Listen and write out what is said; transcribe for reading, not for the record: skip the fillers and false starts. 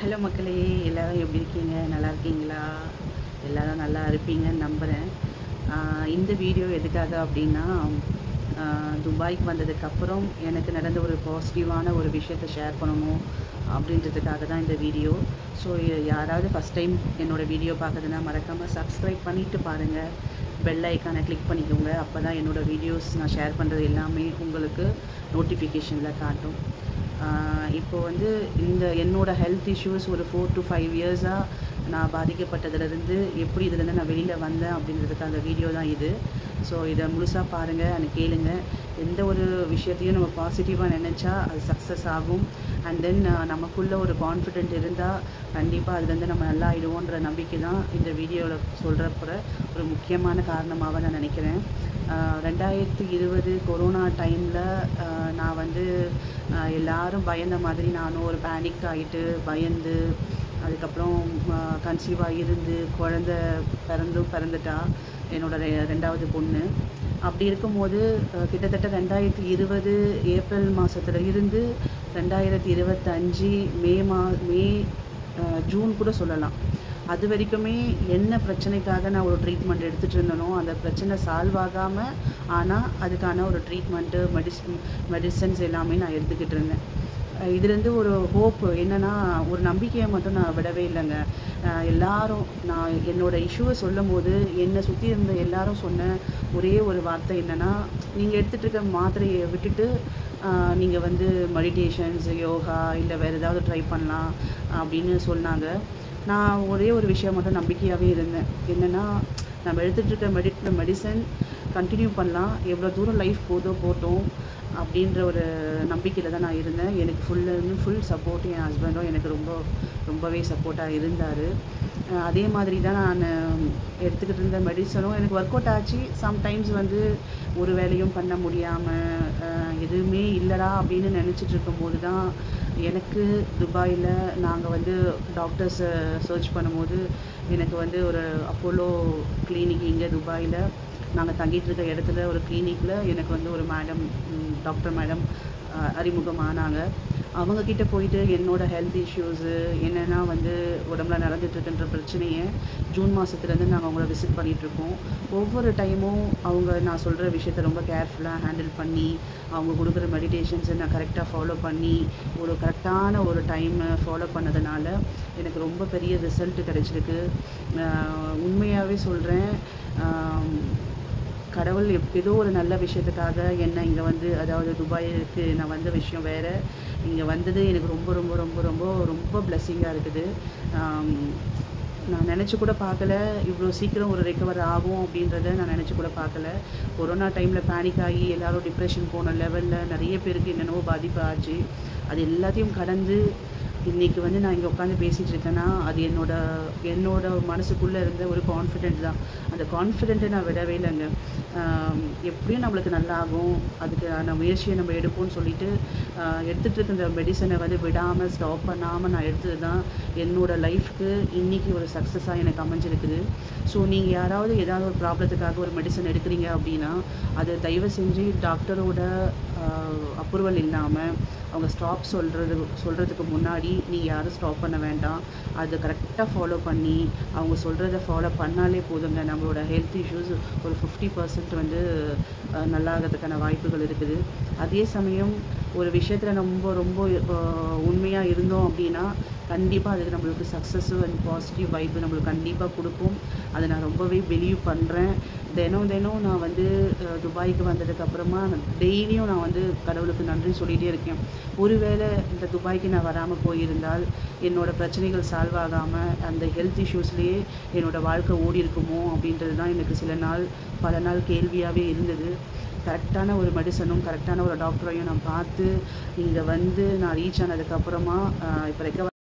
Hello மக்களே, எல்லோரும் எப்படி இருக்கீங்க? நல்லா இருக்கீங்களா? எல்லோரும் நல்லா இருப்பீங்கன்னு நம்புகிறேன். இந்த வீடியோ எதுக்காக அப்படின்னா, துபாய்க்கு வந்ததுக்கப்புறம் எனக்கு நடந்த ஒரு பாசிட்டிவான ஒரு விஷயத்தை ஷேர் பண்ணணும் அப்படின்றதுக்காக தான் இந்த வீடியோ. ஸோ யாராவது ஃபஸ்ட் டைம் என்னோடய வீடியோ பார்க்குறதுனா மறக்காமல் சப்ஸ்கிரைப் பண்ணிவிட்டு பாருங்கள். பெல் ஐக்கானை கிளிக் பண்ணிக்கோங்க. அப்போ தான் என்னோடய வீடியோஸ் நான் ஷேர் பண்ணுறது எல்லாமே உங்களுக்கு நோட்டிஃபிகேஷனில் காட்டும். இப்போது வந்து என்னோடய ஹெல்த் இஷ்யூஸ் ஒரு 4 to 5 இயர்ஸாக நான் பாதிக்கப்பட்டதுலேருந்து எப்படி இதுலேருந்து நான் வெளியில் வந்தேன் அப்படின்றதுக்கான வீடியோ தான் இது. ஸோ இதை முழுசாக பாருங்கள், எனக்கு கேளுங்க. எந்த ஒரு விஷயத்தையும் நம்ம பாசிட்டிவாக நினச்சா அது சக்ஸஸ் ஆகும். அண்ட் தென் நமக்குள்ளே ஒரு கான்ஃபிடென்ட் இருந்தால் கண்டிப்பாக அதுலேருந்து நம்ம நல்லா ஆகிடுவோன்ற நம்பிக்கை தான் இந்த வீடியோவில் சொல்கிறப்ப ஒரு முக்கியமான காரணமாக நான் நினைக்கிறேன். 2020 கொரோனா டைமில் நான் வந்து எல்லாரும் பயந்த மாதிரி நானும் ஒரு பேனிக் ஆகிட்டு பயந்து, அதுக்கப்புறம் கன்சீவாக இருந்து குழந்த பிறந்துட்டா என்னோட 2வது பொண்ணு. அப்படி இருக்கும்போது கிட்டத்தட்ட 2020 ஏப்ரல் மாதத்துல இருந்து 2025 மே ஜூன் கூட சொல்லலாம், அது வரைக்குமே என்ன பிரச்சனைக்காக நான் ஒரு ட்ரீட்மெண்ட் எடுத்துகிட்டு இருந்தனோ அந்த பிரச்சனை சால்வ் ஆகாமல், ஆனால் அதுக்கான ஒரு ட்ரீட்மெண்ட்டு மெடிசன்ஸ் எல்லாமே நான் எடுத்துக்கிட்டு இருந்தேன். இதுலேருந்து ஒரு ஹோப் என்னென்னா, ஒரு நம்பிக்கையை மட்டும் நான் விடவே இல்லைங்க. எல்லாரும் நான் என்னோடய இஷ்யூவை சொல்லும் போது என்னை சுற்றி இருந்த எல்லாரும் சொன்ன ஒரே ஒரு வார்த்தை என்னென்னா, நீங்கள் எடுத்துகிட்டு இருக்க மாத்திரையை விட்டுட்டு நீங்கள் வந்து மெடிடேஷன்ஸ், யோகா இல்லை வேறு ஏதாவது ட்ரை பண்ணலாம் அப்படின்னு சொன்னாங்க. நான் ஒரே ஒரு விஷயம் மட்டும் நம்பிக்கையாகவே இருந்தேன். என்னென்னா, நம்ம எடுத்துகிட்டு இருக்க மெடிசன் கண்டினியூ பண்ணலாம், எவ்வளோ தூரம் லைஃப் போட்டோம் அப்படின்ற ஒரு நம்பிக்கையில் தான் நான் இருந்தேன். எனக்கு ஃபுல் சப்போர்ட் என் ஹஸ்பண்டும் எனக்கு ரொம்பவே சப்போர்ட்டாக இருந்தார். அதே மாதிரி தான் நான் எடுத்துக்கிட்டு இருந்த மெடிசனும் எனக்கு ஒர்க் அவுட் ஆச்சு. சம்டைம்ஸ் வந்து ஒரு வேலையும் பண்ண முடியாமல் எதுவுமே இல்லைடா அப்படின்னு நினச்சிட்டு இருக்கும்போது தான் எனக்கு துபாயில் நாங்கள் வந்து டாக்டர்ஸை சர்ச் பண்ணும்போது எனக்கு வந்து ஒரு அப்போலோ கிளினிக் இங்கே துபாயில் நாங்கள் தங்கிட்டு இருக்க இடத்துல ஒரு கிளினிக்கில் எனக்கு வந்து ஒரு டாக்டர் மேடம் அறிமுகமானாங்க. அவங்கக்கிட்ட போயிட்டு என்னோடய ஹெல்த் இஷ்யூஸு என்னென்னா வந்து உடம்புல நடந்துட்டுருக்குன்ற பிரச்சனையை ஜூன் மாதத்துலேருந்து நாங்கள் அவங்கள விசிட் பண்ணிகிட்ருக்கோம். ஒவ்வொரு டைமும் அவங்க நான் சொல்கிற விஷயத்த ரொம்ப கேர்ஃபுல்லாக ஹேண்டில் பண்ணி, அவங்க கொடுக்குற மெடிடேஷன்ஸை நான் கரெக்டாக ஃபாலோ பண்ணி ஒரு கரெக்டான ஒரு டைமை ஃபாலோ பண்ணதுனால எனக்கு ரொம்ப பெரிய ரிசல்ட் கிடச்சிருக்கு. உண்மையாகவே சொல்கிறேன், கடவுள் ஏதோ ஒரு நல்ல விஷயத்துக்காக என்னை இங்கே வந்து, அதாவது துபாயிற்கு நான் வந்த விஷயம் வேறு, இங்கே வந்தது எனக்கு ரொம்ப ரொம்ப ரொம்ப ரொம்ப ரொம்ப பிளெஸ்ஸிங்காக இருக்குது. நான் நினச்சி கூட பார்க்கல இவ்வளோ சீக்கிரம் ஒரு ரெக்கவர் ஆகும் அப்படின்றத நான் நினச்சி கூட பார்க்கல. கொரோனா டைமில் பேனிக் ஆகி எல்லோரும் டிப்ரெஷன் போன லெவலில் நிறைய பேருக்கு என்னென்னவோ பாதிப்பு ஆச்சு. அது எல்லாத்தையும் கடந்து இன்றைக்கி வந்து நான் இங்கே உட்காந்து பேசிகிட்டு இருக்கேன்னா அது என்னோட மனசுக்குள்ளே இருந்த ஒரு கான்ஃபிடென்ட் தான். அந்த கான்ஃபிடென்ட்டை நான் விடவே இல்லைங்க. எப்படியும் நம்மளுக்கு நல்லாகும், அதுக்கான முயற்சியை நம்ம எடுப்போம்னு சொல்லிட்டு எடுத்துகிட்டு இருக்க இந்த மெடிசனை வந்து விடாமல் ஸ்டாப் பண்ணாமல் நான் எடுத்தது தான் என்னோடய லைஃப்க்கு இன்றைக்கி ஒரு சக்ஸஸாக எனக்கு அமைஞ்சிருக்குது. ஸோ நீங்கள் யாராவது ஏதாவது ஒரு ப்ராப்ளத்துக்காக ஒரு மெடிசன் எடுக்கிறீங்க அப்படின்னா அதை தயவு செஞ்சு டாக்டரோட அப்ரூவல் இல்லாமல் அவங்க ஸ்டாப் சொல்கிறதுக்கு முன்னாடி நீங்கள் யாரும் ஸ்டாப் பண்ண வேண்டாம். அதை கரெக்டாக ஃபாலோ பண்ணி அவங்க சொல்கிறத ஃபாலோ பண்ணாலே போதுங்க. நம்மளோட ஹெல்த் இஷ்யூஸ் ஒரு 50% வந்து நல்லாகிறதுக்கான வாய்ப்புகள் இருக்குது. அதே சமயம் ஒரு விஷயத்தில் ரொம்ப ரொம்ப உண்மையாக இருந்தோம் அப்படின்னா கண்டிப்பாக அதுக்கு நம்மளுக்கு சக்ஸஸு அண்ட் பாசிட்டிவ் வைப்பு நம்மளுக்கு கண்டிப்பாக கொடுக்கும். அதை நான் ரொம்பவே பிலீவ் பண்ணுறேன். தினம் நான் வந்து துபாய்க்கு வந்ததுக்கப்புறமா டெய்லியும் நான் வந்து கடவுளுக்கு நன்றி சொல்லிகிட்டே இருக்கேன். ஒருவேளை இந்த துபாய்க்கு நான் வராமல் போயிருந்தால் என்னோடய பிரச்சனைகள் சால்வ் ஆகாமல் அந்த ஹெல்த் இஷ்யூஸ்லேயே என்னோடய வாழ்க்கை ஓடி இருக்குமோ அப்படின்றது தான் எனக்கு பல நாள் கேள்வியாகவே இருந்தது. கரெக்டான ஒரு மெடிசனும் கரெக்டான ஒரு டாக்டரையும் நான் பார்த்து இங்கே வந்து நான் ரீச் ஆனதுக்கப்புறமா இப்போ